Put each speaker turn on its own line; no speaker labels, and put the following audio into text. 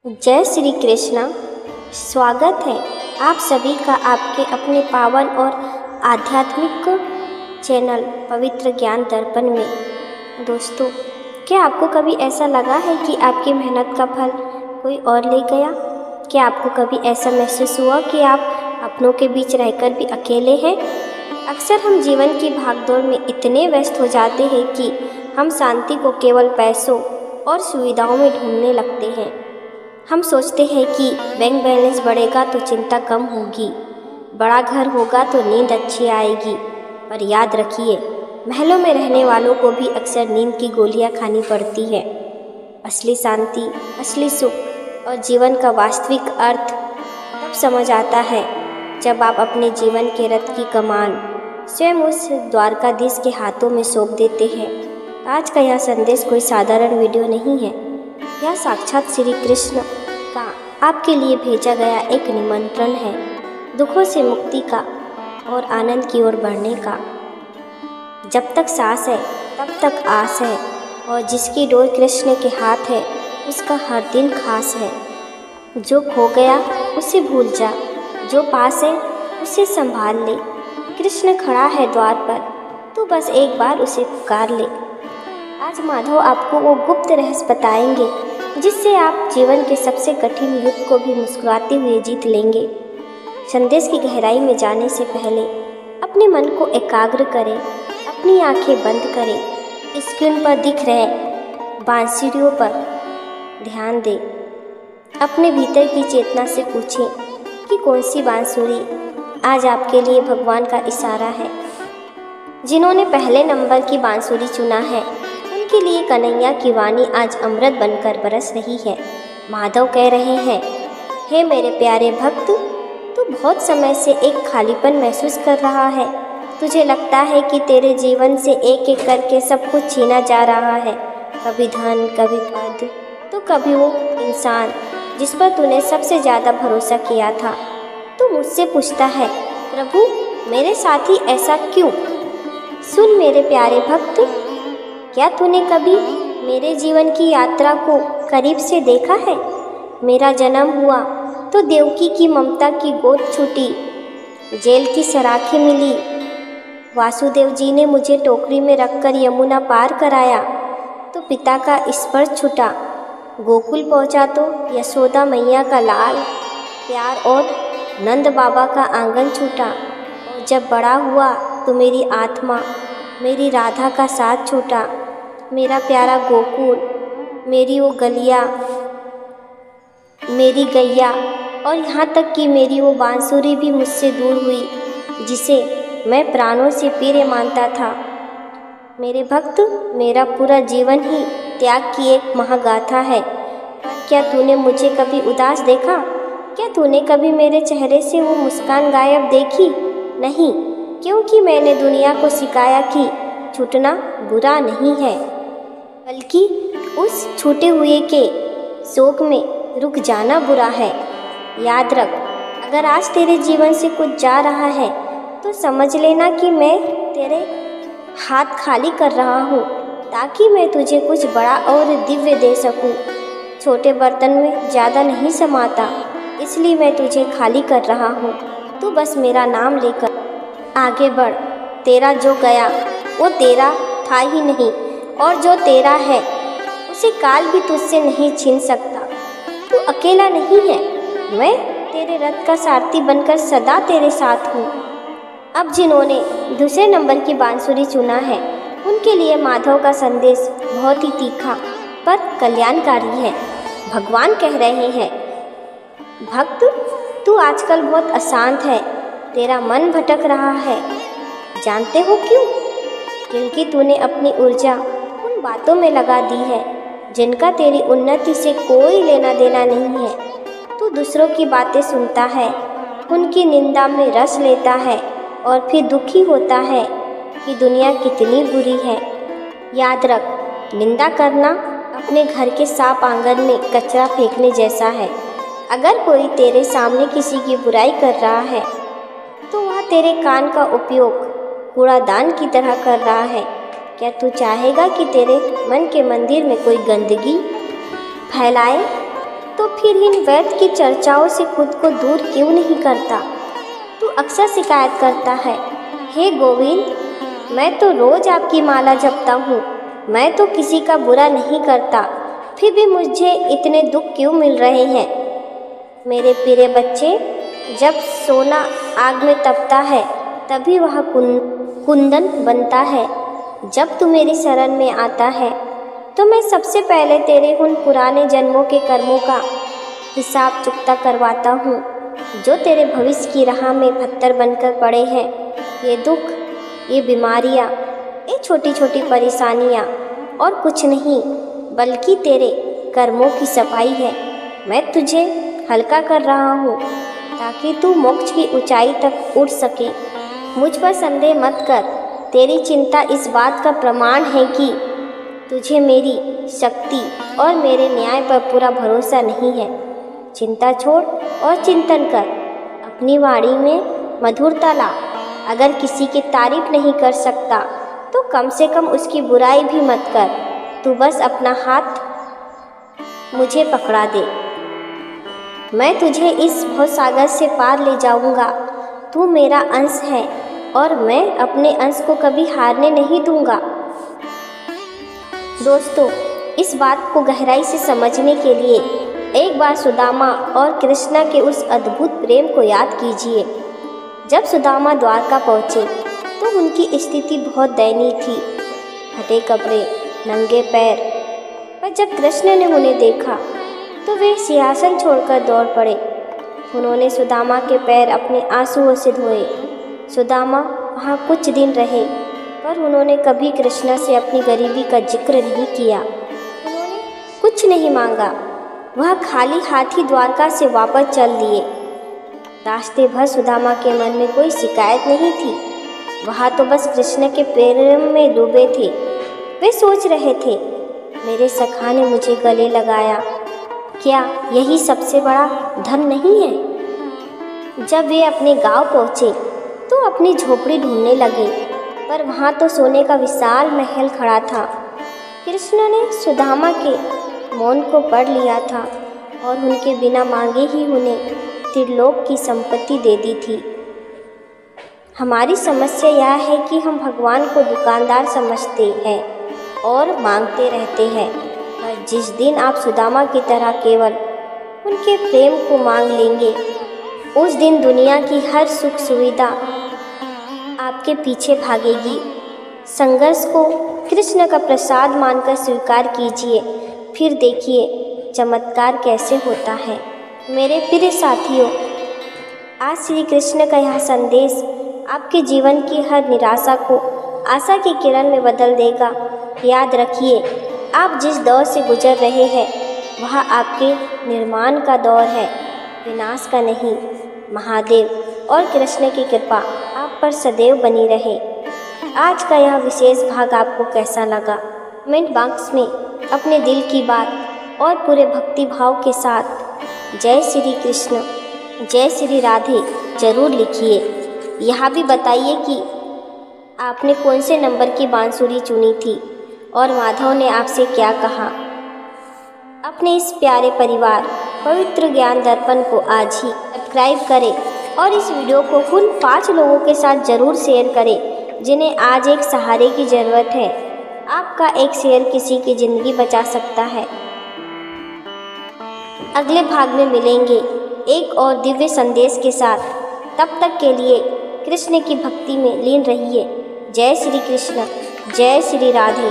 जय श्री कृष्णा। स्वागत है आप सभी का आपके अपने पावन और आध्यात्मिक चैनल पवित्र ज्ञान दर्पण में। दोस्तों, क्या आपको कभी ऐसा लगा है कि आपकी मेहनत का फल कोई और ले गया? क्या आपको कभी ऐसा महसूस हुआ कि आप अपनों के बीच रहकर भी अकेले हैं? अक्सर हम जीवन की भागदौड़ में इतने व्यस्त हो जाते हैं कि हम शांति को केवल पैसों और सुविधाओं में ढूंढने लगते हैं। हम सोचते हैं कि बैंक बैलेंस बढ़ेगा तो चिंता कम होगी, बड़ा घर होगा तो नींद अच्छी आएगी। पर याद रखिए, महलों में रहने वालों को भी अक्सर नींद की गोलियां खानी पड़ती है। असली शांति, असली सुख और जीवन का वास्तविक अर्थ तब समझ आता है जब आप अपने जीवन के रथ की कमान स्वयं उस द्वारकाधीश के हाथों में सौंप देते हैं। आज का यह संदेश कोई साधारण वीडियो नहीं है, यह साक्षात श्री कृष्ण का आपके लिए भेजा गया एक निमंत्रण है, दुखों से मुक्ति का और आनंद की ओर बढ़ने का। जब तक सांस है तब तक आस है, और जिसकी डोर कृष्ण के हाथ है उसका हर दिन खास है। जो खो गया उसे भूल जा, जो पास है उसे संभाल ले। कृष्ण खड़ा है द्वार पर, तू बस एक बार उसे पुकार ले। आज माधव आपको वो गुप्त रहस्य बताएंगे जिससे आप जीवन के सबसे कठिन युद्ध को भी मुस्कुराते हुए जीत लेंगे। संदेश की गहराई में जाने से पहले अपने मन को एकाग्र करें, अपनी आंखें बंद करें। स्क्रीन पर दिख रहे बांसुरियों पर ध्यान दें। अपने भीतर की चेतना से पूछें कि कौन सी बांसुरी आज आपके लिए भगवान का इशारा है। जिन्होंने पहले नंबर की बांसुरी चुना है उनके लिए कन्हैया की वाणी आज अमृत बनकर बरस रही है। माधव कह रहे हैं, हे मेरे प्यारे भक्त, तू बहुत समय से एक खालीपन महसूस कर रहा है। तुझे लगता है कि तेरे जीवन से एक एक करके सब कुछ छीना जा रहा है, कभी धन, कभी पद, तो कभी वो इंसान जिस पर तूने सबसे ज़्यादा भरोसा किया था। तू मुझसे पूछता है, प्रभु मेरे साथ ही ऐसा क्यों? सुन मेरे प्यारे भक्त, क्या तूने कभी मेरे जीवन की यात्रा को करीब से देखा है? मेरा जन्म हुआ तो देवकी की ममता की गोद छूटी, जेल की सराखें मिली, वासुदेव जी ने मुझे टोकरी में रखकर यमुना पार कराया, तो पिता का स्पर्श छूटा, गोकुल पहुंचा तो यशोदा मैया का लाल प्यार और नंद बाबा का आंगन छूटा, और जब बड़ा हुआ तो मेरी आत्मा मेरी राधा का साथ छूटा। मेरा प्यारा गोकुल, मेरी वो गलिया, मेरी गैया, और यहाँ तक कि मेरी वो बांसुरी भी मुझसे दूर हुई जिसे मैं प्राणों से प्रिय मानता था। मेरे भक्त, मेरा पूरा जीवन ही त्याग की एक महागाथा है। पर क्या तूने मुझे कभी उदास देखा? क्या तूने कभी मेरे चेहरे से वो मुस्कान गायब देखी? नहीं, क्योंकि मैंने दुनिया को सिखाया कि छूटना बुरा नहीं है, बल्कि उस छूटे हुए के शोक में रुक जाना बुरा है। याद रख, अगर आज तेरे जीवन से कुछ जा रहा है तो समझ लेना कि मैं तेरे हाथ खाली कर रहा हूँ, ताकि मैं तुझे कुछ बड़ा और दिव्य दे सकूँ। छोटे बर्तन में ज़्यादा नहीं समाता, इसलिए मैं तुझे खाली कर रहा हूँ। तू बस मेरा नाम लेकर आगे बढ़। तेरा जो गया वो तेरा था ही नहीं, और जो तेरा है उसे काल भी तुझसे नहीं छीन सकता। तू अकेला नहीं है, मैं तेरे रथ का सारथी बनकर सदा तेरे साथ हूँ। अब जिन्होंने दूसरे नंबर की बांसुरी चुना है उनके लिए माधव का संदेश बहुत ही तीखा पर कल्याणकारी है। भगवान कह रहे हैं, भक्त तू आजकल बहुत अशांत है, तेरा मन भटक रहा है। जानते हो क्यों? क्योंकि तूने अपनी ऊर्जा उन बातों में लगा दी है जिनका तेरी उन्नति से कोई लेना देना नहीं है। तू दूसरों की बातें सुनता है, उनकी निंदा में रस लेता है और फिर दुखी होता है कि दुनिया कितनी बुरी है। याद रख, निंदा करना अपने घर के साफ आंगन में कचरा फेंकने जैसा है। अगर कोई तेरे सामने किसी की बुराई कर रहा है तो वह तेरे कान का उपयोग कूड़ादान की तरह कर रहा है। क्या तू चाहेगा कि तेरे मन के मंदिर में कोई गंदगी फैलाए? तो फिर इन व्यर्थ की चर्चाओं से खुद को दूर क्यों नहीं करता? तू अक्सर शिकायत करता है, हे गोविंद, मैं तो रोज आपकी माला जपता हूँ, मैं तो किसी का बुरा नहीं करता, फिर भी मुझे इतने दुख क्यों मिल रहे हैं? मेरे प्रिय बच्चे, जब सोना आग में तपता है तभी वह कुंदन बनता है। जब तू मेरी शरण में आता है तो मैं सबसे पहले तेरे उन पुराने जन्मों के कर्मों का हिसाब चुकता करवाता हूँ जो तेरे भविष्य की राह में पत्थर बनकर पड़े हैं। ये दुख, ये बीमारियाँ, ये छोटी छोटी परेशानियाँ और कुछ नहीं बल्कि तेरे कर्मों की सफाई है। मैं तुझे हल्का कर रहा हूँ ताकि तू मोक्ष की ऊंचाई तक उड़ सके। मुझ पर संदेह मत कर, तेरी चिंता इस बात का प्रमाण है कि तुझे मेरी शक्ति और मेरे न्याय पर पूरा भरोसा नहीं है। चिंता छोड़ और चिंतन कर, अपनी वाणी में मधुरता ला। अगर किसी की तारीफ नहीं कर सकता तो कम से कम उसकी बुराई भी मत कर। तू बस अपना हाथ मुझे पकड़ा दे, मैं तुझे इस भवसागर से पार ले जाऊंगा। तू मेरा अंश है और मैं अपने अंश को कभी हारने नहीं दूंगा। दोस्तों, इस बात को गहराई से समझने के लिए एक बार सुदामा और कृष्णा के उस अद्भुत प्रेम को याद कीजिए। जब सुदामा द्वारका पहुँचे तो उनकी स्थिति बहुत दयनीय थी, फटे कपड़े, नंगे पैर। पर जब कृष्ण ने उन्हें देखा तो वे सिंहासन छोड़कर दौड़ पड़े। उन्होंने सुदामा के पैर अपने आंसुओं से धोए। सुदामा वहाँ कुछ दिन रहे पर उन्होंने कभी कृष्णा से अपनी गरीबी का जिक्र नहीं किया। उन्होंने कुछ नहीं मांगा, वह खाली हाथ ही द्वारका से वापस चल दिए। रास्ते भर सुदामा के मन में कोई शिकायत नहीं थी, वह तो बस कृष्ण के प्रेम में डूबे थे। वे सोच रहे थे, मेरे सखा ने मुझे गले लगाया, क्या यही सबसे बड़ा धन नहीं है? जब वे अपने गांव पहुँचे तो अपनी झोपड़ी ढूंढने लगे, पर वहाँ तो सोने का विशाल महल खड़ा था। कृष्ण ने सुदामा के मौन को पढ़ लिया था और उनके बिना मांगे ही उन्हें त्रिलोक की संपत्ति दे दी थी। हमारी समस्या यह है कि हम भगवान को दुकानदार समझते हैं और मांगते रहते हैं, पर जिस दिन आप सुदामा की तरह केवल उनके प्रेम को मांग लेंगे, उस दिन दुनिया की हर सुख सुविधा आपके पीछे भागेगी। संघर्ष को कृष्ण का प्रसाद मानकर स्वीकार कीजिए, फिर देखिए चमत्कार कैसे होता है। मेरे प्रिय साथियों, आज श्री कृष्ण का यह संदेश आपके जीवन की हर निराशा को आशा की किरण में बदल देगा। याद रखिए, आप जिस दौर से गुजर रहे हैं वह आपके निर्माण का दौर है, विनाश का नहीं। महादेव और कृष्ण की कृपा आप पर सदैव बनी रहे। आज का यह विशेष भाग आपको कैसा लगा? कमेंट बॉक्स में अपने दिल की बात और पूरे भक्ति भाव के साथ जय श्री कृष्ण, जय श्री राधे जरूर लिखिए। यह भी बताइए कि आपने कौन से नंबर की बांसुरी चुनी थी और माधव ने आपसे क्या कहा। अपने इस प्यारे परिवार पवित्र ज्ञान दर्पण को आज ही सब्सक्राइब करें और इस वीडियो को उन 5 लोगों के साथ ज़रूर शेयर करें जिन्हें आज एक सहारे की ज़रूरत है। आपका एक शेयर किसी की ज़िंदगी बचा सकता है। अगले भाग में मिलेंगे एक और दिव्य संदेश के साथ। तब तक के लिए कृष्ण की भक्ति में लीन रहिए। जय श्री कृष्ण, जय श्री राधे।